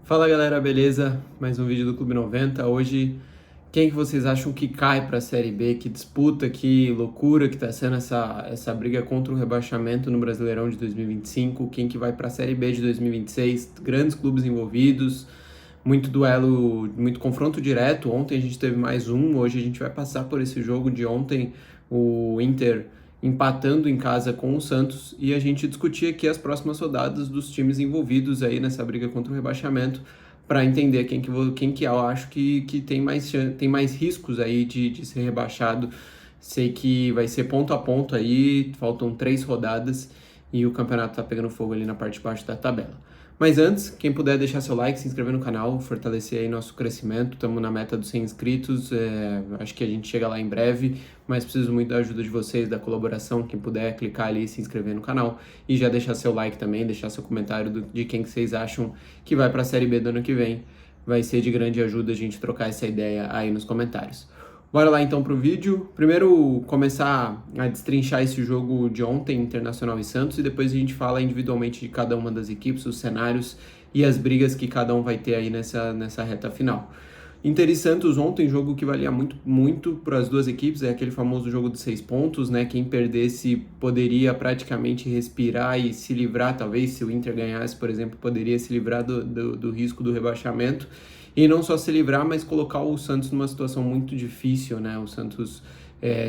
Fala galera, beleza? Mais um vídeo do Clube 90. Hoje, quem que vocês acham que cai para a Série B? Que disputa, que loucura que tá sendo essa briga contra o rebaixamento no Brasileirão de 2025? Quem que vai para a Série B de 2026? Grandes clubes envolvidos, muito duelo, muito confronto direto. Ontem a gente teve mais um, hoje a gente vai passar por esse jogo de ontem, o Inter empatando em casa com o Santos, e a gente discutir aqui as próximas rodadas dos times envolvidos aí nessa briga contra o rebaixamento, para entender quem que eu acho que tem mais riscos aí de ser rebaixado. Sei que vai ser ponto a ponto aí, faltam 3 rodadas e o campeonato tá pegando fogo ali na parte de baixo da tabela. Mas antes, quem puder deixar seu like, se inscrever no canal, fortalecer aí nosso crescimento. Estamos na meta dos 100 inscritos, acho que a gente chega lá em breve, mas preciso muito da ajuda de vocês, da colaboração. Quem puder clicar ali e se inscrever no canal e já deixar seu like também, deixar seu comentário de quem que vocês acham que vai para a Série B do ano que vem. Vai ser de grande ajuda a gente trocar essa ideia aí nos comentários. Bora lá então pro vídeo. Primeiro começar a destrinchar esse jogo de ontem, Internacional e Santos, e depois a gente fala individualmente de cada uma das equipes, os cenários e as brigas que cada um vai ter aí nessa reta final. Inter e Santos ontem, jogo que valia muito para as duas equipes, é aquele famoso jogo de 6 pontos, né? Quem perdesse poderia praticamente respirar e se livrar, talvez, se o Inter ganhasse, por exemplo, poderia se livrar do risco do rebaixamento. E não só se livrar, mas colocar o Santos numa situação muito difícil, né? O Santos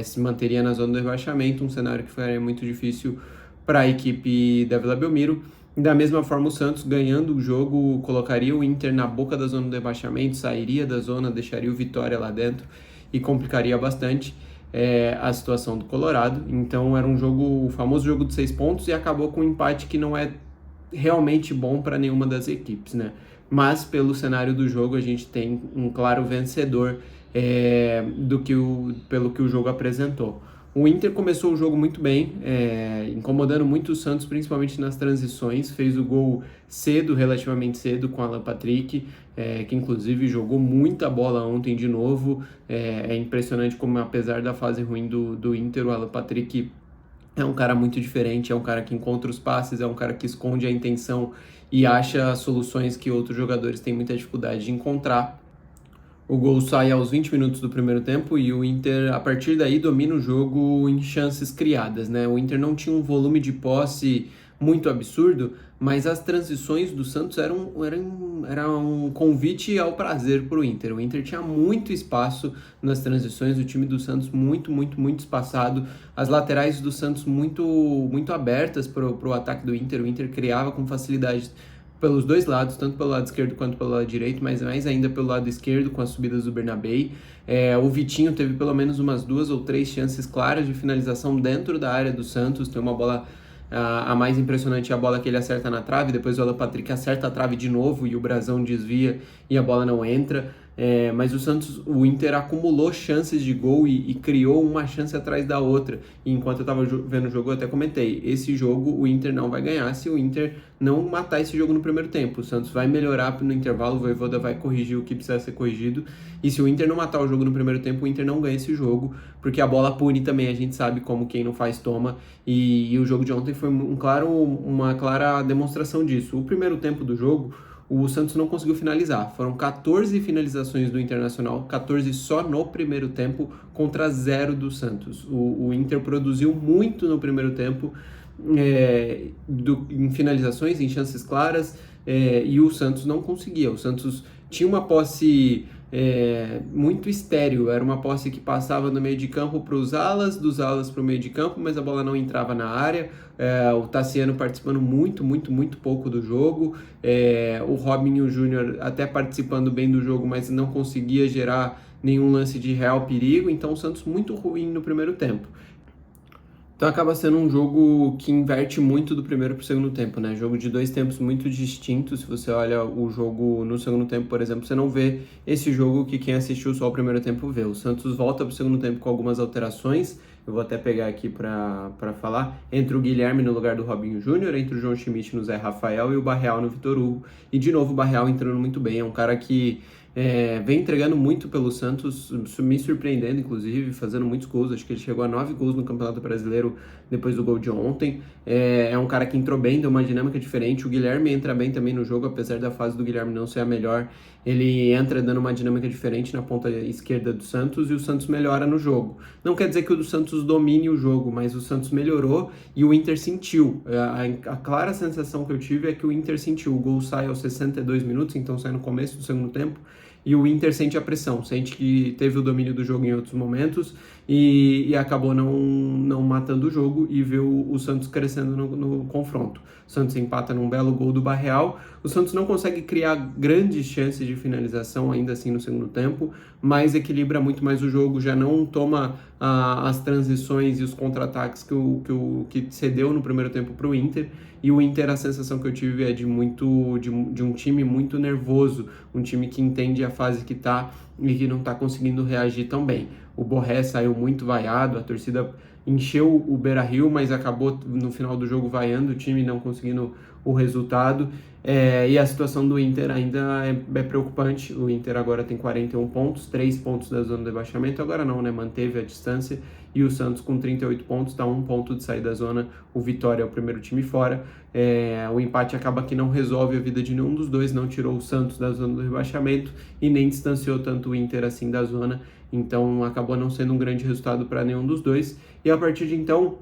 se manteria na zona do rebaixamento, um cenário que ficaria muito difícil para a equipe da Vila Belmiro. Da mesma forma, o Santos, ganhando o jogo, colocaria o Inter na boca da zona do rebaixamento, sairia da zona, deixaria o Vitória lá dentro e complicaria bastante a situação do Colorado. Então era um jogo, o famoso jogo de 6 pontos, e acabou com um empate que não é realmente bom para nenhuma das equipes, né? Mas pelo cenário do jogo a gente tem um claro vencedor pelo que o jogo apresentou. O Inter começou o jogo muito bem, incomodando muito o Santos, principalmente nas transições. Fez o gol cedo, relativamente cedo, com o Alan Patrick, que inclusive jogou muita bola ontem de novo. É impressionante como, apesar da fase ruim do Inter, o Alan Patrick é um cara muito diferente, é um cara que encontra os passes, é um cara que esconde a intenção e acha soluções que outros jogadores têm muita dificuldade de encontrar. O gol sai aos 20 minutos do primeiro tempo e o Inter, a partir daí, domina o jogo em chances criadas, né? O Inter não tinha um volume de posse muito absurdo, mas as transições do Santos eram um convite ao prazer para o Inter. O Inter tinha muito espaço nas transições, o time do Santos muito espaçado, as laterais do Santos muito abertas para o ataque do Inter. O Inter criava com facilidade pelos dois lados, tanto pelo lado esquerdo quanto pelo lado direito, mas mais ainda pelo lado esquerdo, com as subidas do Bernabei. O Vitinho teve pelo menos umas 2 ou 3 chances claras de finalização dentro da área do Santos. Tem uma bola, a mais impressionante é a bola que ele acerta na trave, depois o Alan Patrick acerta a trave de novo e o Brazão desvia e a bola não entra. Mas o Inter acumulou chances de gol e criou uma chance atrás da outra. E enquanto eu estava vendo o jogo, eu até comentei, esse jogo o Inter não vai ganhar se o Inter não matar esse jogo no primeiro tempo. O Santos vai melhorar no intervalo, o Vojvoda vai corrigir o que precisa ser corrigido. E se o Inter não matar o jogo no primeiro tempo, o Inter não ganha esse jogo, porque a bola pune também, a gente sabe como quem não faz toma. E o jogo de ontem foi uma clara demonstração disso. O primeiro tempo do jogo, o Santos não conseguiu finalizar. Foram 14 finalizações do Internacional, 14 só no primeiro tempo, contra 0 do Santos. O Inter produziu muito no primeiro tempo, em finalizações, em chances claras, e o Santos não conseguia. O Santos tinha uma posse muito estéril, era uma posse que passava do meio de campo para os alas, dos alas para o meio de campo, mas a bola não entrava na área. O Tassiano participando muito pouco do jogo, o Robinho Júnior até participando bem do jogo, mas não conseguia gerar nenhum lance de real perigo. Então o Santos muito ruim no primeiro tempo. Então acaba sendo um jogo que inverte muito do primeiro para o segundo tempo, né? Jogo de 2 tempos muito distintos. Se você olha o jogo no segundo tempo, por exemplo, você não vê esse jogo que quem assistiu só o primeiro tempo vê. O Santos volta para o segundo tempo com algumas alterações. Eu vou até pegar aqui para falar. Entra o Guilherme no lugar do Robinho Júnior, entra o João Schmidt no Zé Rafael e o Barreal no Vitor Hugo. E de novo o Barreal entrando muito bem. É um cara que vem entregando muito pelo Santos, me surpreendendo, inclusive, fazendo muitos gols. Acho que ele chegou a 9 gols no Campeonato Brasileiro depois do gol de ontem. É um cara que entrou bem, deu uma dinâmica diferente. O Guilherme entra bem também no jogo, apesar da fase do Guilherme não ser a melhor. Ele entra dando uma dinâmica diferente na ponta esquerda do Santos e o Santos melhora no jogo. Não quer dizer que o do Santos domine o jogo, mas o Santos melhorou e o Inter sentiu. A clara sensação que eu tive é que o Inter sentiu. O gol sai aos 62 minutos, então sai no começo do segundo tempo. E o Inter sente a pressão, sente que teve o domínio do jogo em outros momentos e acabou não matando o jogo e vê o Santos crescendo no confronto. O Santos empata num belo gol do Barreal. O Santos não consegue criar grandes chances de finalização ainda assim no segundo tempo, mas equilibra muito mais o jogo, já não toma as transições e os contra-ataques que cedeu no primeiro tempo para o Inter. E o Inter, a sensação que eu tive é de um time muito nervoso, um time que entende a fase que está e que não está conseguindo reagir tão bem. O Borré saiu muito vaiado, a torcida encheu o Beira-Rio, mas acabou no final do jogo vaiando o time, não conseguindo o resultado. E a situação do Inter ainda é preocupante. O Inter agora tem 41 pontos, 3 pontos da zona de rebaixamento, agora não, né? Manteve a distância. E o Santos com 38 pontos, está 1 ponto de sair da zona. O Vitória é o primeiro time fora. O empate acaba que não resolve a vida de nenhum dos dois, não tirou o Santos da zona do rebaixamento e nem distanciou tanto o Inter assim da zona. Então acabou não sendo um grande resultado para nenhum dos dois. E a partir de então,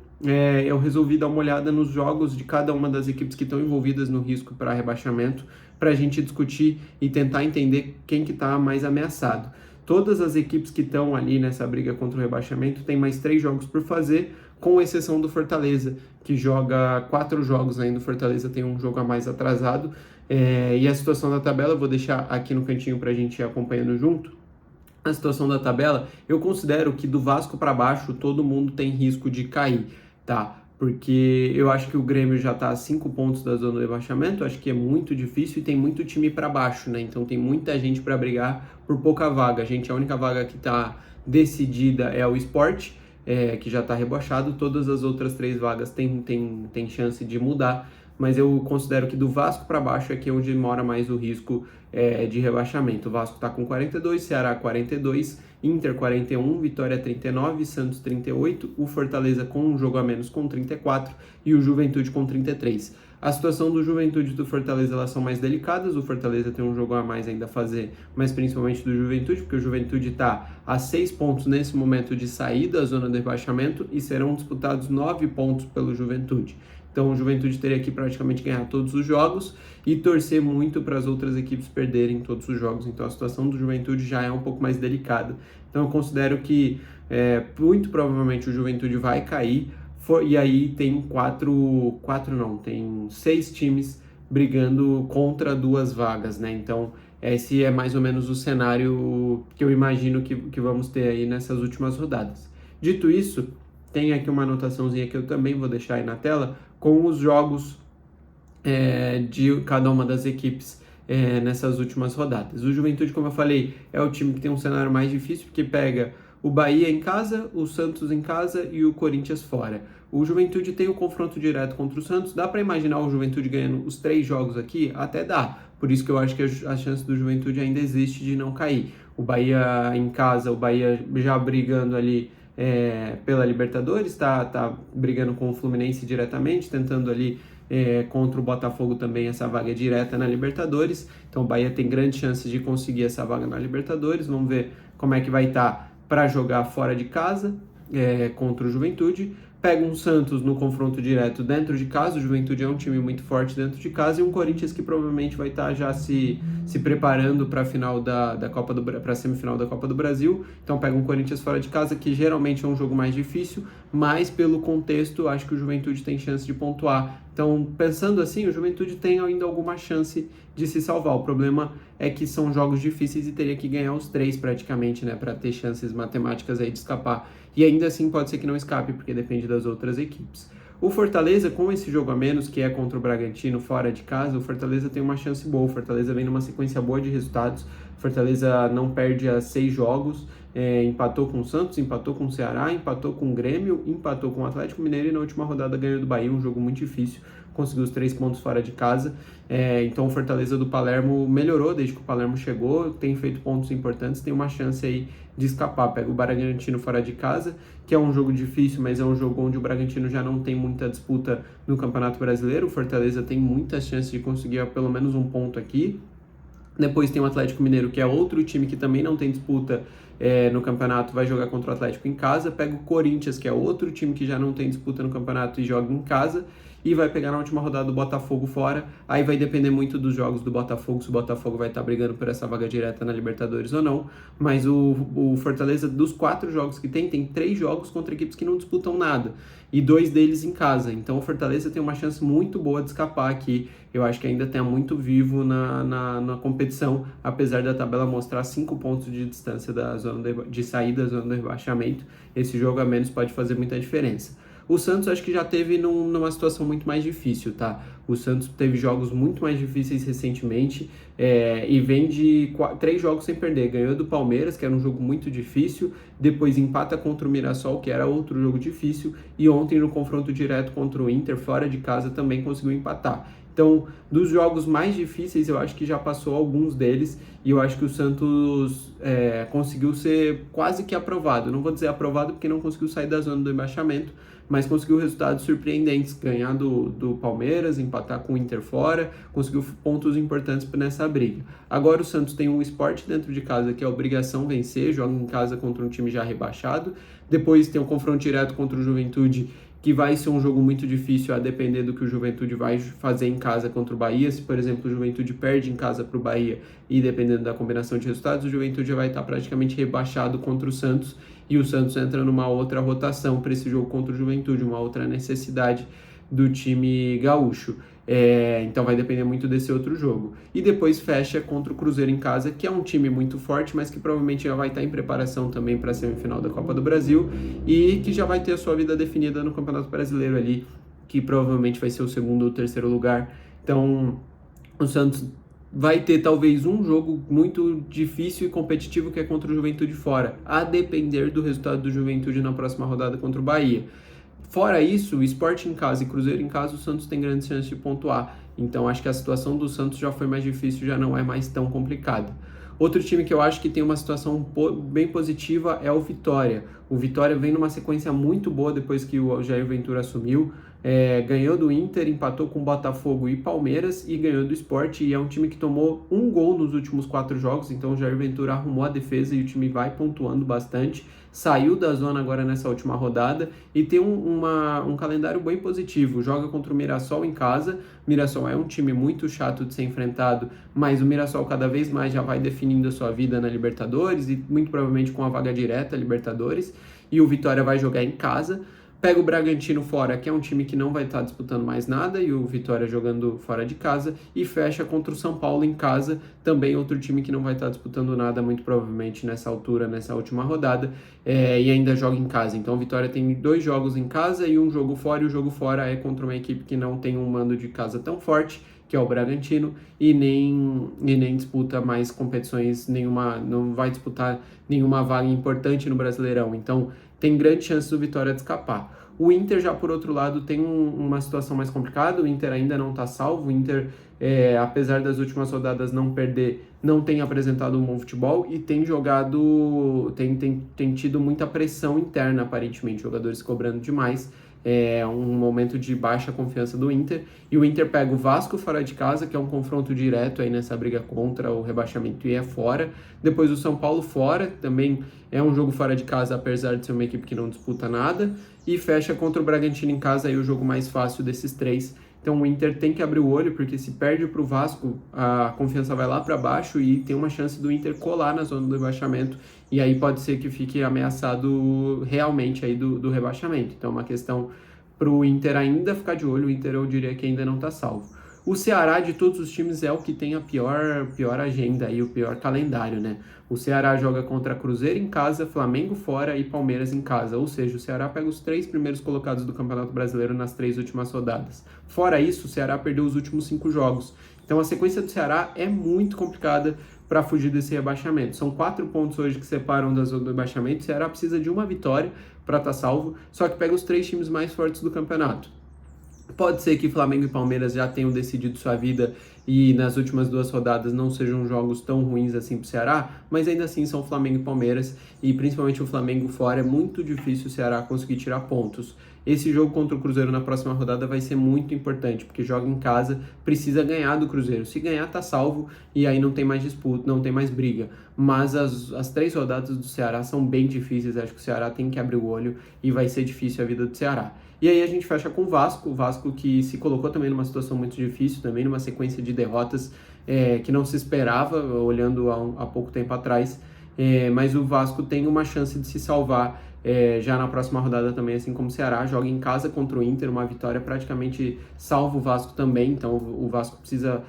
eu resolvi dar uma olhada nos jogos de cada uma das equipes que estão envolvidas no risco para rebaixamento, para a gente discutir e tentar entender quem que está mais ameaçado. Todas as equipes que estão ali nessa briga contra o rebaixamento têm mais 3 jogos por fazer, com exceção do Fortaleza, que joga 4 jogos ainda. O Fortaleza tem um jogo a mais atrasado. E a situação da tabela, eu vou deixar aqui no cantinho para a gente ir acompanhando junto. A situação da tabela, eu considero que do Vasco para baixo todo mundo tem risco de cair, tá? Porque eu acho que o Grêmio já está a 5 pontos da zona do rebaixamento, acho que é muito difícil e tem muito time para baixo, né? Então tem muita gente para brigar por pouca vaga. A única vaga que está decidida é o Sport, que já está rebaixado. Todas as outras 3 vagas tem chance de mudar, mas eu considero que do Vasco para baixo é onde mora mais o risco de rebaixamento. O Vasco está com 42, Ceará 42, Inter 41, Vitória 39, Santos 38, o Fortaleza com um jogo a menos com 34 e o Juventude com 33. A situação do Juventude e do Fortaleza, elas são mais delicadas. O Fortaleza tem um jogo a mais ainda a fazer, mas principalmente do Juventude, porque o Juventude está a 6 pontos nesse momento de sair da zona de rebaixamento e serão disputados 9 pontos pelo Juventude. Então o Juventude teria que praticamente ganhar todos os jogos e torcer muito para as outras equipes perderem todos os jogos. Então a situação do Juventude já é um pouco mais delicada. Então eu considero que muito provavelmente o Juventude vai cair. E aí tem tem 6 times brigando contra 2 vagas, né? Então esse é mais ou menos o cenário que eu imagino que vamos ter aí nessas últimas rodadas. Dito isso, tem aqui uma anotaçãozinha que eu também vou deixar aí na tela com os jogos de cada uma das equipes nessas últimas rodadas. O Juventude, como eu falei, é o time que tem um cenário mais difícil, porque pega o Bahia em casa, o Santos em casa e o Corinthians fora. O Juventude tem o confronto direto contra o Santos. Dá para imaginar o Juventude ganhando os 3 jogos aqui? Até dá. Por isso que eu acho que a chance do Juventude ainda existe de não cair. O Bahia em casa, o Bahia já brigando ali pela Libertadores, tá brigando com o Fluminense diretamente, tentando ali contra o Botafogo também essa vaga direta na Libertadores. Então o Bahia tem grande chance de conseguir essa vaga na Libertadores. Vamos ver como é que vai estar para jogar fora de casa contra o Juventude. Pega um Santos no confronto direto dentro de casa. O Juventude é um time muito forte dentro de casa, e um Corinthians que provavelmente vai estar já se preparando para a final para a semifinal da Copa do Brasil. Então pega um Corinthians fora de casa, que geralmente é um jogo mais difícil, mas pelo contexto acho que o Juventude tem chance de pontuar. Então, pensando assim, o Juventude tem ainda alguma chance de se salvar. O problema é que são jogos difíceis e teria que ganhar os 3 praticamente, né, para ter chances matemáticas aí de escapar. E ainda assim pode ser que não escape, porque depende das outras equipes. O Fortaleza, com esse jogo a menos, que é contra o Bragantino fora de casa, o Fortaleza tem uma chance boa. O Fortaleza vem numa sequência boa de resultados. O Fortaleza não perde a 6 jogos, empatou com o Santos, empatou com o Ceará, empatou com o Grêmio, empatou com o Atlético Mineiro e na última rodada ganhou do Bahia, um jogo muito difícil. O conseguiu os 3 pontos fora de casa. Então o Fortaleza do Palermo melhorou desde que o Palermo chegou, tem feito pontos importantes, tem uma chance aí de escapar. Pega o Bragantino fora de casa, que é um jogo difícil, mas é um jogo onde o Bragantino já não tem muita disputa no Campeonato Brasileiro. O Fortaleza tem muitas chances de conseguir pelo menos um ponto aqui. Depois tem o Atlético Mineiro, que é outro time que também não tem disputa no campeonato, vai jogar contra o Atlético em casa. Pega o Corinthians, que é outro time que já não tem disputa no campeonato e joga em casa. E vai pegar na última rodada o Botafogo fora. Aí vai depender muito dos jogos do Botafogo, se o Botafogo vai estar brigando por essa vaga direta na Libertadores ou não. Mas o Fortaleza, dos 4 jogos que tem 3 jogos contra equipes que não disputam nada. E 2 deles em casa. Então o Fortaleza tem uma chance muito boa de escapar aqui. Eu acho que ainda está muito vivo na competição, apesar da tabela mostrar 5 pontos de distância de saída da zona do rebaixamento. Esse jogo a menos pode fazer muita diferença. O Santos acho que já teve numa situação muito mais difícil, tá? O Santos teve jogos muito mais difíceis recentemente e vem de 3 jogos sem perder. Ganhou do Palmeiras, que era um jogo muito difícil, depois empata contra o Mirassol, que era outro jogo difícil, e ontem no confronto direto contra o Inter, fora de casa, também conseguiu empatar. Então, dos jogos mais difíceis, eu acho que já passou alguns deles e eu acho que o Santos conseguiu ser quase que aprovado. Não vou dizer aprovado porque não conseguiu sair da zona do rebaixamento, mas conseguiu resultados surpreendentes, ganhar do Palmeiras, empatar com o Inter fora, conseguiu pontos importantes nessa briga. Agora o Santos tem um Sport dentro de casa que é obrigação vencer, joga em casa contra um time já rebaixado, depois tem um confronto direto contra o Juventude, que vai ser um jogo muito difícil a depender do que o Juventude vai fazer em casa contra o Bahia. Se, por exemplo, o Juventude perde em casa para o Bahia e dependendo da combinação de resultados, o Juventude já vai estar praticamente rebaixado contra o Santos e o Santos entra numa outra rotação para esse jogo contra o Juventude, uma outra necessidade do time gaúcho. Então vai depender muito desse outro jogo. E depois fecha contra o Cruzeiro em casa, que é um time muito forte, mas que provavelmente já vai estar em preparação também para a semifinal da Copa do Brasil e que já vai ter a sua vida definida no Campeonato Brasileiro ali, que provavelmente vai ser o 2º ou 3º lugar. Então o Santos vai ter talvez um jogo muito difícil e competitivo, que é contra o Juventude fora, a depender do resultado do Juventude na próxima rodada contra o Bahia. Fora isso, o Sport em casa e Cruzeiro em casa, o Santos tem grandes chances de pontuar. Então acho que a situação do Santos já foi mais difícil, já não é mais tão complicada. Outro time que eu acho que tem uma situação bem positiva é o Vitória. O Vitória vem numa sequência muito boa depois que o Jair Ventura assumiu. Ganhou do Inter, empatou com Botafogo e Palmeiras e ganhou do Sport, e é um time que tomou 1 gol nos últimos 4 jogos, então o Jair Ventura arrumou a defesa e o time vai pontuando bastante, saiu da zona agora nessa última rodada e tem um calendário bem positivo. Joga contra o Mirassol em casa. Mirassol é um time muito chato de ser enfrentado, mas o Mirassol cada vez mais já vai definindo a sua vida na Libertadores e muito provavelmente com a vaga direta à Libertadores, e o Vitória vai jogar em casa. Pega o Bragantino fora, que é um time que não vai estar disputando mais nada, e o Vitória jogando fora de casa, e fecha contra o São Paulo em casa, também outro time que não vai estar disputando nada, muito provavelmente nessa altura, nessa última rodada, e ainda joga em casa. Então o Vitória tem 2 jogos em casa e um jogo fora, e o jogo fora é contra uma equipe que não tem um mando de casa tão forte, que é o Bragantino, e nem disputa mais competições, não vai disputar nenhuma vaga importante no Brasileirão. Então tem grande chance do Vitória de escapar. O Inter já, por outro lado, tem uma situação mais complicada. O Inter ainda não está salvo. O Inter, apesar das últimas rodadas não perder, não tem apresentado um bom futebol e tem jogado, tem tido muita pressão interna, aparentemente, jogadores cobrando demais. Um momento de baixa confiança do Inter, e o Inter pega o Vasco fora de casa, que é um confronto direto aí nessa briga contra o rebaixamento, e é fora. Depois o São Paulo fora, também é um jogo fora de casa, apesar de ser uma equipe que não disputa nada, e fecha contra o Bragantino em casa, aí o jogo mais fácil desses 3. Então o Inter tem que abrir o olho, porque se perde para o Vasco, a confiança vai lá para baixo e tem uma chance do Inter colar na zona do rebaixamento, e aí pode ser que fique ameaçado realmente aí do rebaixamento. Então é uma questão para o Inter ainda ficar de olho. O Inter, eu diria que ainda não está salvo. O Ceará, de todos os times, é o que tem a pior agenda e o pior calendário, né? O Ceará joga contra Cruzeiro em casa, Flamengo fora e Palmeiras em casa. Ou seja, o Ceará pega os 3 primeiros colocados do Campeonato Brasileiro nas 3 últimas rodadas. Fora isso, o Ceará perdeu os últimos 5 jogos. Então a sequência do Ceará é muito complicada para fugir desse rebaixamento. São 4 pontos hoje que separam da zona do rebaixamento. O Ceará precisa de uma vitória para estar salvo, só que pega os 3 times mais fortes do campeonato. Pode ser que Flamengo e Palmeiras já tenham decidido sua vida e nas últimas 2 rodadas não sejam jogos tão ruins assim para o Ceará, mas ainda assim são Flamengo e Palmeiras, e principalmente o Flamengo fora é muito difícil o Ceará conseguir tirar pontos. Esse jogo contra o Cruzeiro na próxima rodada vai ser muito importante, porque joga em casa, precisa ganhar do Cruzeiro. Se ganhar, tá salvo e aí não tem mais disputa, não tem mais briga. Mas as 3 rodadas do Ceará são bem difíceis, acho que o Ceará tem que abrir o olho e vai ser difícil a vida do Ceará. E aí a gente fecha com o Vasco que se colocou também numa situação muito difícil, também numa sequência de derrotas que não se esperava, olhando há pouco tempo atrás, mas o Vasco tem uma chance de se salvar já na próxima rodada também, assim como o Ceará, joga em casa contra o Inter, uma vitória praticamente salva o Vasco também, então o Vasco precisa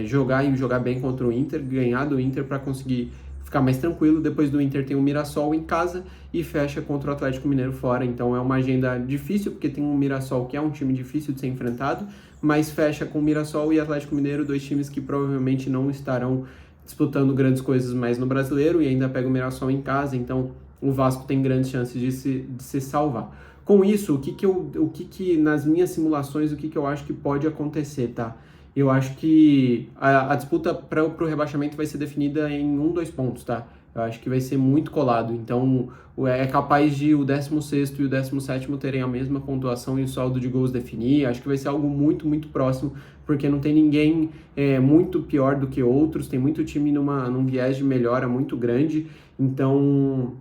jogar e jogar bem contra o Inter, ganhar do Inter para conseguir ficar mais tranquilo. Depois do Inter tem o Mirassol em casa e fecha contra o Atlético Mineiro fora. Então é uma agenda difícil, porque tem um Mirassol que é um time difícil de ser enfrentado, mas fecha com o Mirassol e Atlético Mineiro, 2 times que provavelmente não estarão disputando grandes coisas mais no Brasileiro, e ainda pega o Mirassol em casa, então o Vasco tem grandes chances de se salvar. Com isso, o que nas minhas simulações, o que eu acho que pode acontecer, tá? Eu acho que a disputa para o rebaixamento vai ser definida em 2 pontos, tá? Eu acho que vai ser muito colado. Então, é capaz de o 16º e o 17º terem a mesma pontuação e o saldo de gols definir. Acho que vai ser algo muito, muito próximo, porque não tem ninguém muito pior do que outros. Tem muito time num viés de melhora muito grande. Então,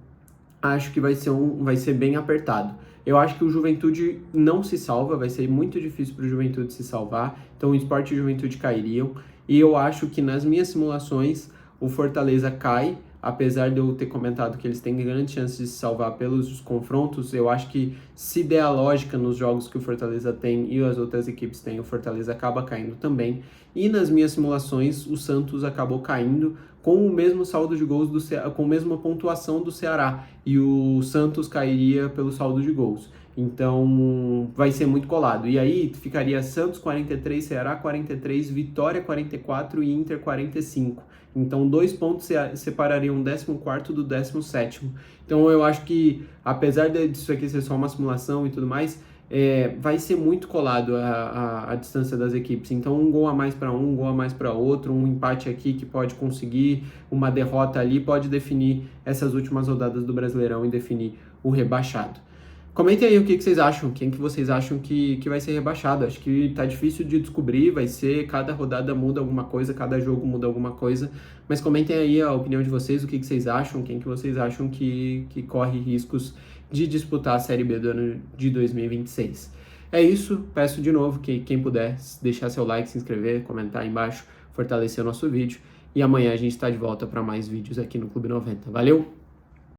acho que vai ser bem apertado. Eu acho que o Juventude não se salva, vai ser muito difícil para o Juventude se salvar, então o Sport e o Juventude cairiam, e eu acho que nas minhas simulações o Fortaleza cai, apesar de eu ter comentado que eles têm grandes chances de se salvar pelos confrontos. Eu acho que se der a lógica nos jogos que o Fortaleza tem e as outras equipes têm, o Fortaleza acaba caindo também, e nas minhas simulações o Santos acabou caindo, com o mesmo saldo de gols com a mesma pontuação do Ceará, e o Santos cairia pelo saldo de gols. Então vai ser muito colado. E aí ficaria Santos 43, Ceará 43, Vitória 44 e Inter 45. Então 2 pontos separariam o 14º do 17º. Então eu acho que, apesar disso aqui ser só uma simulação e tudo mais, vai ser muito colado a distância das equipes. Então um gol a mais para um gol a mais para outro, um empate aqui que pode conseguir, uma derrota ali pode definir essas últimas rodadas do Brasileirão e definir o rebaixado. Comentem aí o que vocês acham, quem que vocês acham que vai ser rebaixado. Acho que tá difícil de descobrir, vai ser, cada rodada muda alguma coisa, cada jogo muda alguma coisa, mas comentem aí a opinião de vocês, o que vocês acham, quem que vocês acham que corre riscos de disputar a Série B do ano de 2026. É isso, peço de novo que quem puder deixar seu like, se inscrever, comentar aí embaixo, fortalecer o nosso vídeo, e amanhã a gente está de volta para mais vídeos aqui no Clube 90. Valeu!